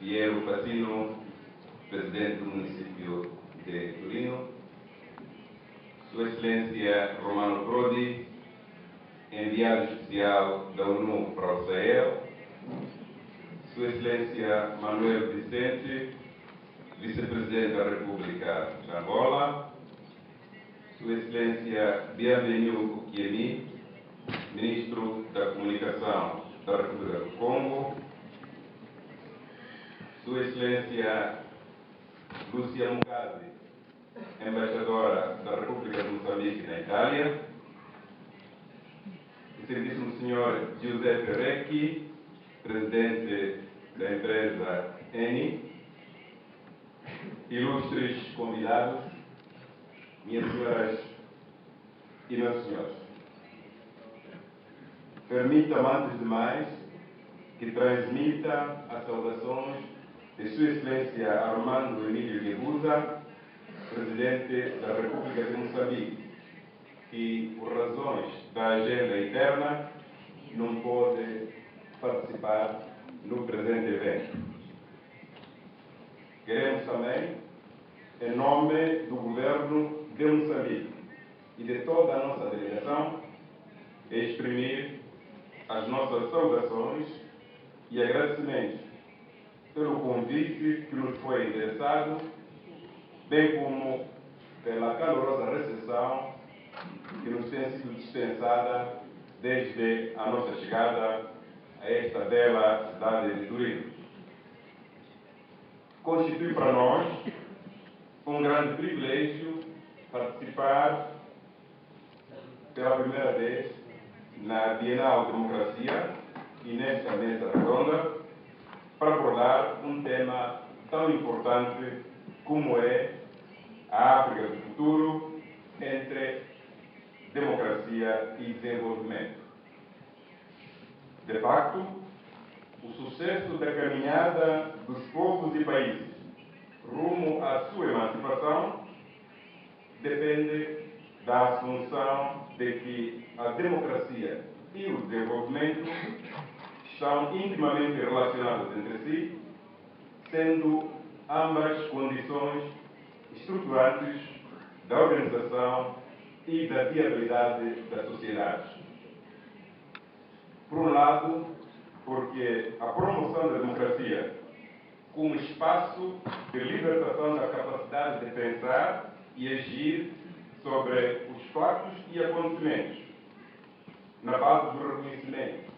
Piero Patino, presidente do município de Torino, Sua Excelência Romano Prodi, enviado especial da ONU para o Sahel, Sua Excelência Manuel Vicente, vice-presidente da República de Angola, Sua Excelência Bienvenu Okiemi, ministro da Comunicação da República do Congo, Sua Excelência Lúcia Mugabe, embaixadora da República de Moçambique na Itália, Excelentíssimo Senhor Giuseppe Recchi, presidente da empresa Eni, ilustres convidados, minhas senhoras e meus senhores. Permita-me, antes de mais, que transmita as saudações de Sua Excelência Armando Emílio Guebuza, presidente da República de Moçambique, que, por razões da agenda interna, não pode participar no presente evento. Queremos também, em nome do governo de Moçambique e de toda a nossa delegação, exprimir as nossas saudações e agradecimentos pelo convite que nos foi endereçado, bem como pela calorosa recepção que nos tem sido dispensada desde a nossa chegada a esta bela cidade de Torino. Constitui para nós um grande privilégio participar pela primeira vez na Bienal Democracia e nesta mesa redonda para abordar um tema tão importante como é a África do futuro entre democracia e desenvolvimento. De facto, o sucesso da caminhada dos povos e países rumo à sua emancipação depende da assunção de que a democracia e o desenvolvimento estão intimamente relacionados entre si, sendo ambas condições estruturantes da organização e da viabilidade das sociedades. Por um lado, porque a promoção da democracia como espaço de libertação da capacidade de pensar e agir sobre os fatos e acontecimentos, na base do reconhecimento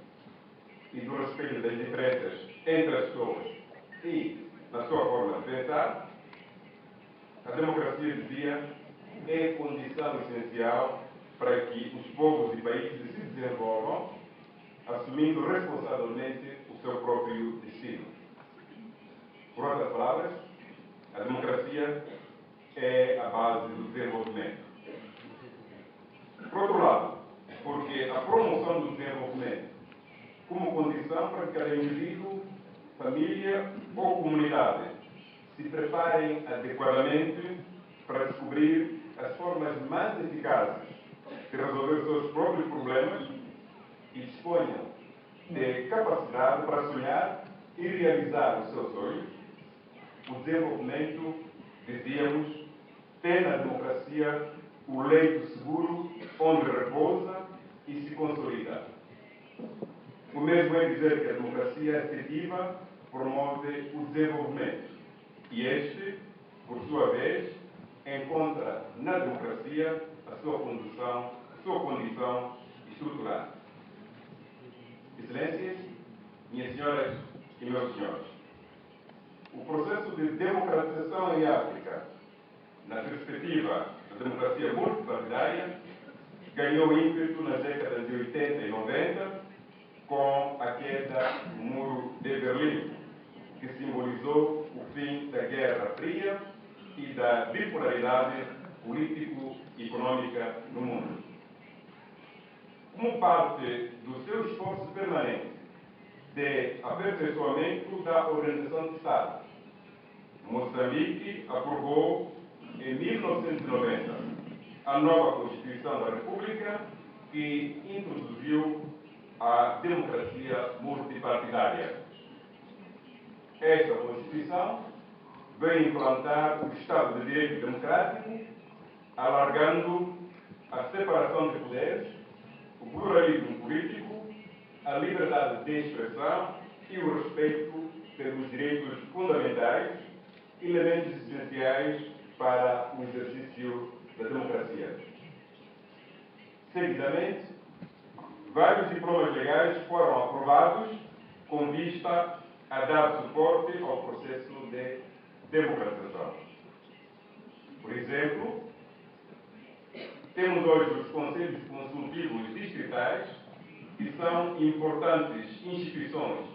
e do respeito das diferenças entre as pessoas e na sua forma de pensar, a democracia, dizia, é condição essencial para que os povos e países se desenvolvam, assumindo responsavelmente o seu próprio destino. Por outras palavras, a democracia é a base do desenvolvimento. Por outro lado, porque a promoção do desenvolvimento como condição para que cada indivíduo, família ou comunidade se preparem adequadamente para descobrir as formas mais eficazes de resolver os seus próprios problemas e disponham de capacidade para sonhar e realizar os seus sonhos, o desenvolvimento, dizíamos, tem na democracia o leito seguro onde repousa e se consolida. O mesmo é dizer que a democracia efetiva promove o desenvolvimento e este, por sua vez, encontra na democracia a sua condição estrutural. Excelências, minhas senhoras e meus senhores, o processo de democratização em África, na perspectiva da democracia multipartidária, ganhou ímpeto nas décadas de 80 e 90 com a queda do Muro de Berlim, que simbolizou o fim da Guerra Fria e da bipolaridade político-econômica no mundo. Como parte do seu esforço permanente de aperfeiçoamento da organização de Estado, Moçambique aprovou, em 1990, a nova Constituição da República, que introduziu a democracia multipartidária. esta Constituição vem implantar o Estado de Direito Democrático, alargando a separação de poderes, o pluralismo político, a liberdade de expressão e o respeito pelos direitos fundamentais, elementos essenciais para o exercício da democracia. Seguidamente, vários diplomas legais foram aprovados com vista a dar suporte ao processo de democratização. Por exemplo, temos hoje os Conselhos Consultivos Distritais, que são importantes instituições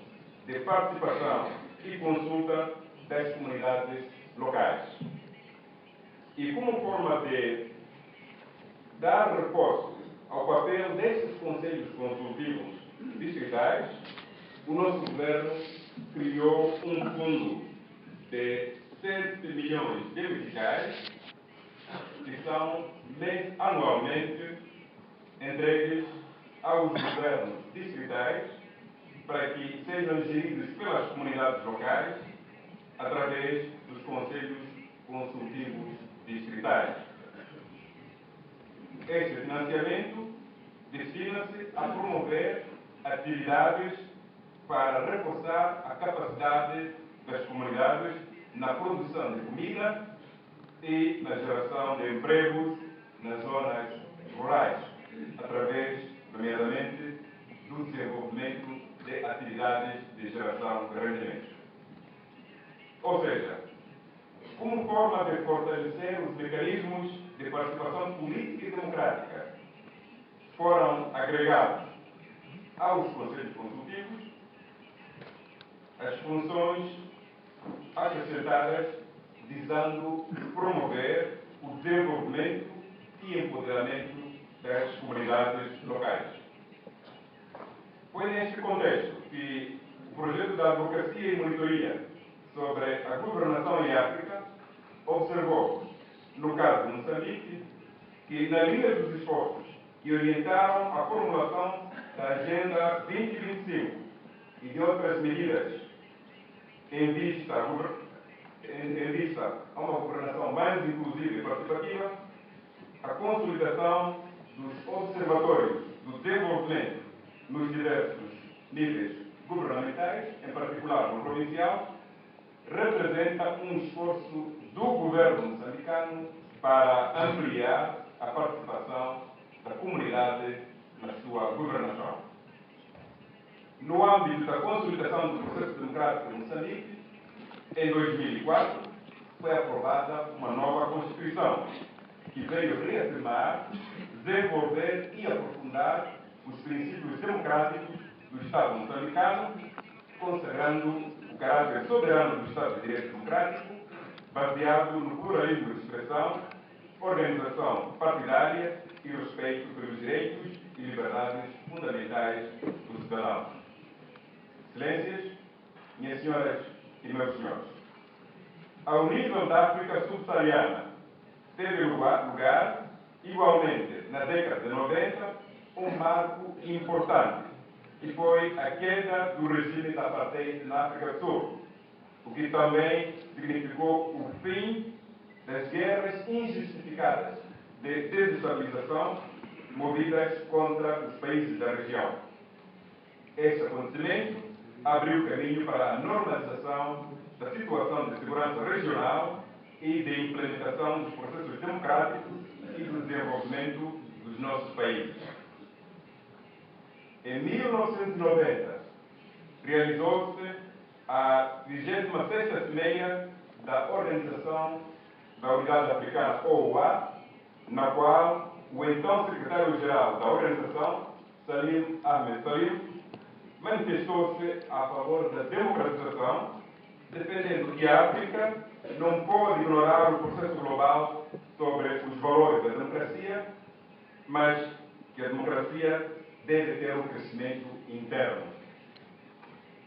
de participação e consulta das comunidades locais. E como forma de dar reforço ao papel destes Conselhos Consultivos Distritais, o nosso governo criou um fundo de 7 milhões de meticais que são anualmente entregues aos governos distritais para que sejam geridos pelas comunidades locais através dos Conselhos Consultivos Distritais. Este financiamento destina-se a promover atividades para reforçar a capacidade das comunidades na produção de comida e na geração de empregos nas zonas rurais, através, nomeadamente, do desenvolvimento de atividades de geração de rendimentos. Ou seja, como forma de fortalecer os mecanismos de participação política e democrática, foram agregados aos Conselhos Consultivos as funções acrescentadas visando promover o desenvolvimento e empoderamento das comunidades locais. Foi neste contexto que o projeto da Advocacia e Monitoria sobre a Governação em África observou, no caso de Moçambique, que na linha dos esforços que orientaram a formulação da Agenda 2025 e de outras medidas em vista a uma governação mais inclusiva e participativa, a consolidação dos observatórios do desenvolvimento nos diversos níveis governamentais, em particular no provincial, representa um esforço do governo moçambicano para ampliar a participação da comunidade na sua governação. No âmbito da consolidação do processo democrático em Moçambique, em 2004, foi aprovada uma nova Constituição, que veio reafirmar, desenvolver e aprofundar os princípios democráticos do Estado moçambicano, consagrando o caráter soberano do Estado de Direito Democrático, baseado no pluralismo de expressão, organização partidária e respeito pelos direitos e liberdades fundamentais dos cidadãos. Excelências, minhas senhoras e meus senhores, ao nível da África subsaariana, teve lugar, igualmente, na década de 90, um marco importante, que foi a queda do regime da apartheid na África do Sul, o que também significou o fim das guerras injustificadas de desestabilização movidas contra os países da região. Este acontecimento abriu caminho para a normalização da situação de segurança regional e de implementação dos processos democráticos e do desenvolvimento dos nossos países. Em 1990, realizou-se a 26ª Cimeira da Organização da Unidade Africana, OUA, na qual o então secretário-geral da organização, Salim Ahmed Salim, manifestou-se a favor da democratização, defendendo que a África não pode ignorar o processo global sobre os valores da democracia, mas que a democracia deve ter um crescimento interno.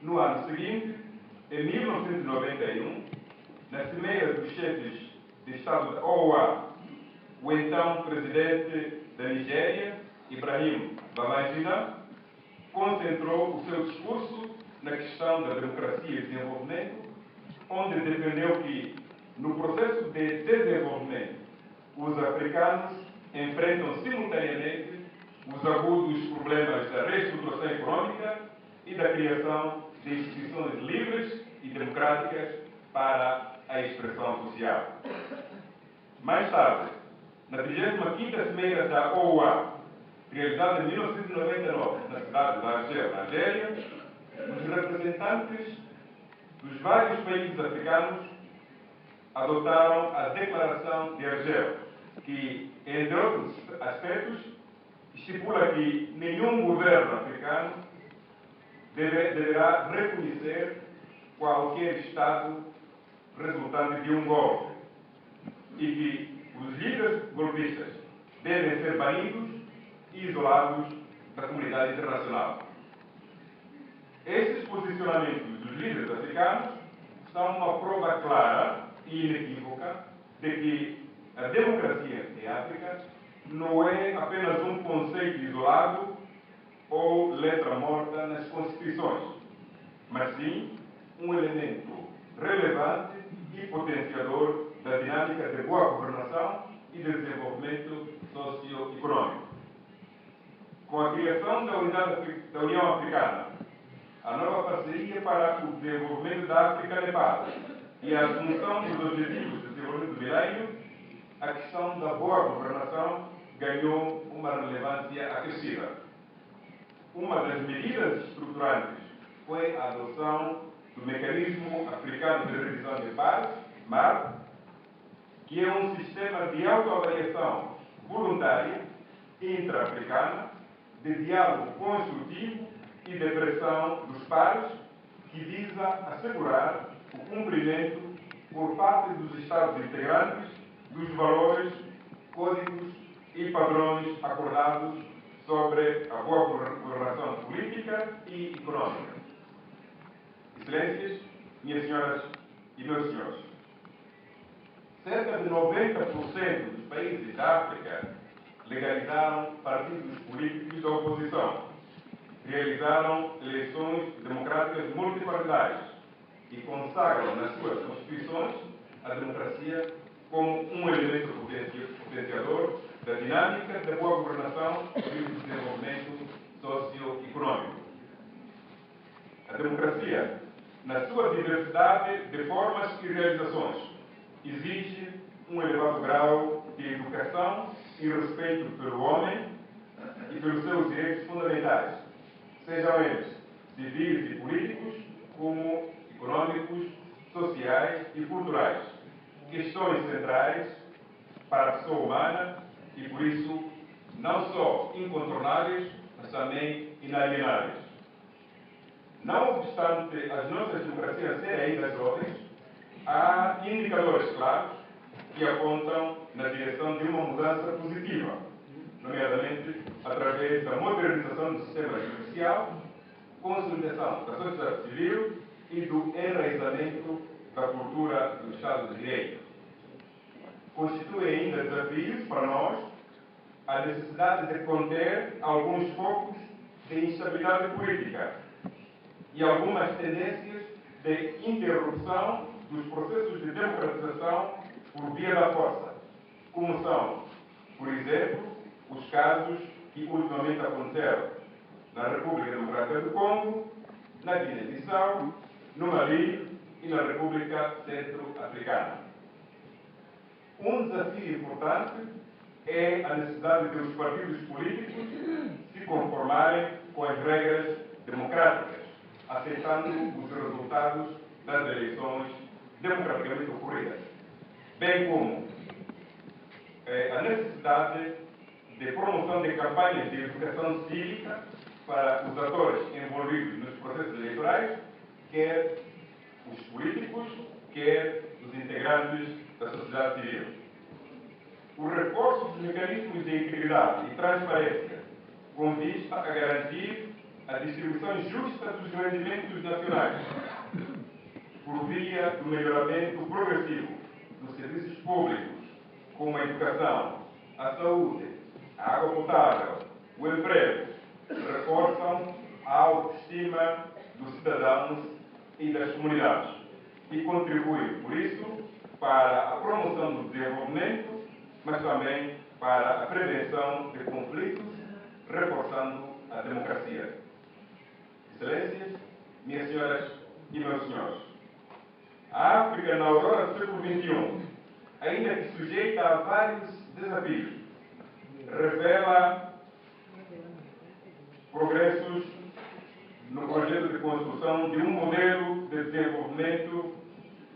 No ano seguinte, em 1991, na Cimeira dos Chefes de Estado da OUA, o então presidente da Nigéria, Ibrahim Babangida, concentrou o seu discurso na questão da democracia e desenvolvimento, onde defendeu que, no processo de desenvolvimento, os africanos enfrentam simultaneamente os agudos problemas da reestruturação econômica e da criação de instituições livres e democráticas para a expressão social. Mais tarde, na 35ª Cimeira da OUA, realizada em 1999 na cidade de Argel, na Argélia, os representantes dos vários países africanos adotaram a Declaração de Argel, que, entre outros aspectos, estipula que nenhum governo africano deverá reconhecer qualquer Estado resultante de um golpe e que os líderes golpistas devem ser banidos e isolados da comunidade internacional. Esses posicionamentos dos líderes africanos são uma prova clara e inequívoca de que a democracia em África não é apenas um conceito isolado ou letra morta nas constituições, mas sim um elemento relevante e potenciador da dinâmica de boa governação e de desenvolvimento socioeconômico. Com a criação da Unidade da União Africana, a nova parceria para o desenvolvimento da África-Nepal e a assunção dos objetivos de desenvolvimento do milénio, a questão da boa governação ganhou uma relevância acrescida. Uma das medidas estruturantes foi a adoção do Mecanismo Africano de Revisão de Paz, MAR, que é um sistema de autoavaliação voluntária intra-africana, de diálogo construtivo e de pressão dos pares, que visa assegurar o cumprimento por parte dos Estados integrantes dos valores, códigos e padrões acordados sobre a boa governação política e econômica. Excelências, minhas senhoras e meus senhores, cerca de 90% dos países da África legalizaram partidos políticos da oposição, realizaram eleições democráticas multipartidárias e consagram nas suas constituições a democracia como um elemento potenciador da dinâmica da boa governação e do desenvolvimento socioeconômico. A democracia, na sua diversidade de formas e realizações, exige um elevado grau de educação e respeito pelo homem e pelos seus direitos fundamentais, sejam eles civis e políticos, como econômicos, sociais e culturais, questões centrais para a pessoa humana e, por isso, não só incontornáveis, mas também inalienáveis. Não obstante as nossas democracias serem ainda jovens, há indicadores claros que apontam na direção de uma mudança positiva, nomeadamente através da modernização do sistema judicial, consolidação da sociedade civil e do enraizamento da cultura do Estado de Direito. Constitui ainda desafios para nós a necessidade de conter alguns focos de instabilidade política e algumas tendências de interrupção dos processos de democratização por via da força, como são, por exemplo, os casos que ultimamente aconteceram na República Democrática do Congo, na Guiné-Bissau, no Mali e na República Centro-Africana. Um desafio importante é a necessidade de os partidos políticos se conformarem com as regras democráticas, aceitando os resultados das eleições democraticamente ocorridas, bem como a necessidade de promoção de campanhas de educação cívica para os atores envolvidos nos processos eleitorais, quer os políticos, quer os integrantes da sociedade civil. O reforço dos mecanismos de integridade e transparência com vista a garantir a distribuição justa dos rendimentos nacionais, por via do melhoramento progressivo dos serviços públicos, como a educação, a saúde, a água potável, o emprego, reforçam a autoestima dos cidadãos e das comunidades e contribui, por isso, para a promoção do desenvolvimento, mas também para a prevenção de conflitos, reforçando a democracia. Excelências, minhas senhoras e meus senhores, a África na aurora do século XXI, ainda que sujeita a vários desafios, revela progressos no projeto de construção de um modelo de desenvolvimento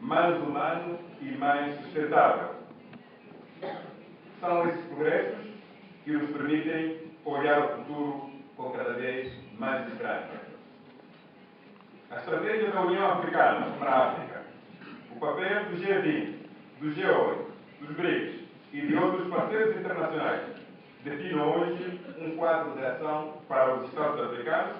mais humano e mais sustentável. São esses progressos que nos permitem olhar o futuro com cada vez mais esperança. A estratégia da União Africana para a África, o papel do G20, do G8, dos BRICS e de outros parceiros internacionais define hoje um quadro de ação para os Estados africanos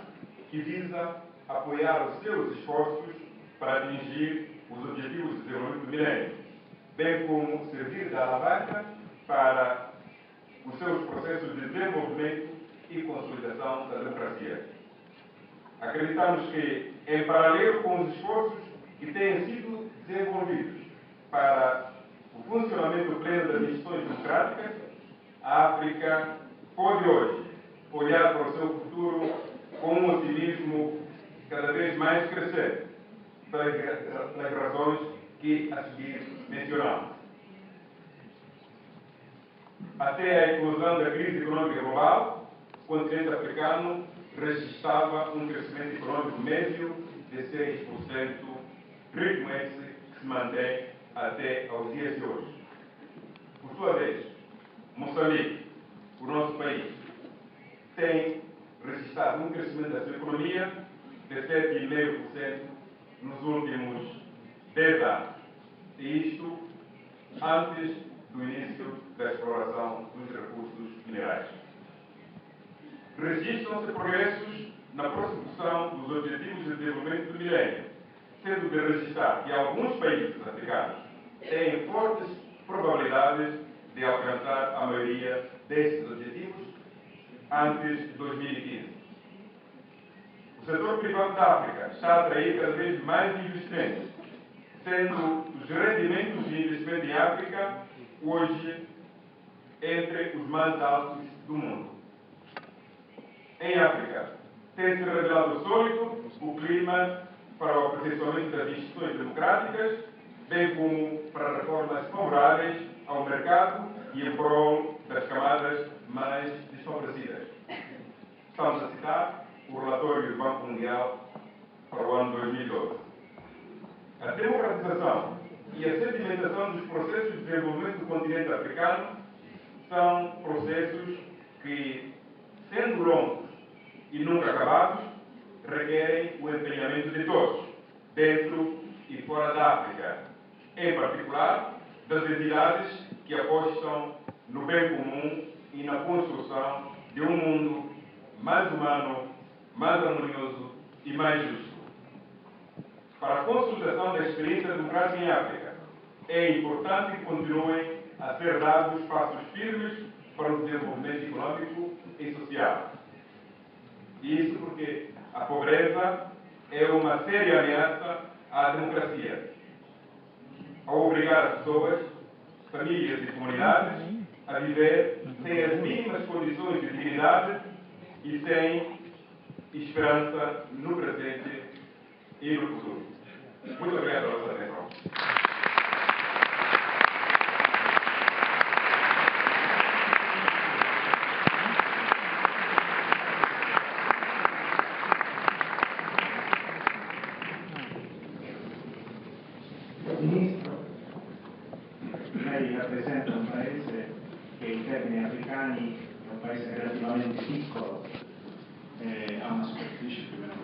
que visa apoiar os seus esforços para atingir os objetivos de desenvolvimento do milênio, bem como servir de alavanca para os seus processos de desenvolvimento e consolidação da democracia. Acreditamos que, em paralelo com os esforços que têm sido desenvolvidos para o funcionamento pleno das instituições democráticas, a África pode hoje olhar para o seu futuro com um otimismo cada vez mais crescente, pelas razões que a seguir mencionamos. Até a eclosão da crise econômica global, o continente africano registrava um crescimento econômico médio de 6%, ritmo esse que se mantém até aos dias de hoje. Por sua vez, Moçambique, o nosso país, tem registrado um crescimento da sua economia de 7,5% nos últimos 10 anos. E isto antes do início da exploração dos recursos minerais. Registram-se progressos na prossecução dos Objetivos de Desenvolvimento do Milênio, sendo de registrar que alguns países africanos têm fortes probabilidades de alcançar a maioria destes objetivos antes de 2015. O setor privado da África está a atrair cada vez mais investimentos, sendo os rendimentos de investimento em África hoje entre os mais altos do mundo. Em África, tem-se revelado sólido o clima para o aperfeiçoamento das instituições democráticas, bem como para reformas favoráveis ao mercado e em prol das camadas mais desfavorecidas. Estamos a citar o relatório do Banco Mundial para o ano 2012. A democratização e a sedimentação dos processos de desenvolvimento do continente africano são processos que, sendo longos e nunca acabados, requerem o empenhamento de todos, dentro e fora da África, em particular das entidades que apostam no bem comum e na construção de um mundo mais humano, mais harmonioso e mais justo. Para a consolidação da experiência democrática em África, é importante que continuem a ser dados passos firmes para o desenvolvimento econômico e social. Isso porque a pobreza é uma séria ameaça à democracia, ao obrigar as pessoas, famílias e comunidades a viver sem as mínimas condições de dignidade e sem esperança no presente e no futuro. Muito obrigado pela sua atenção. Ministro, lei rappresenta un paese che in termini africani è un paese relativamente piccolo, ha una superficie più o meno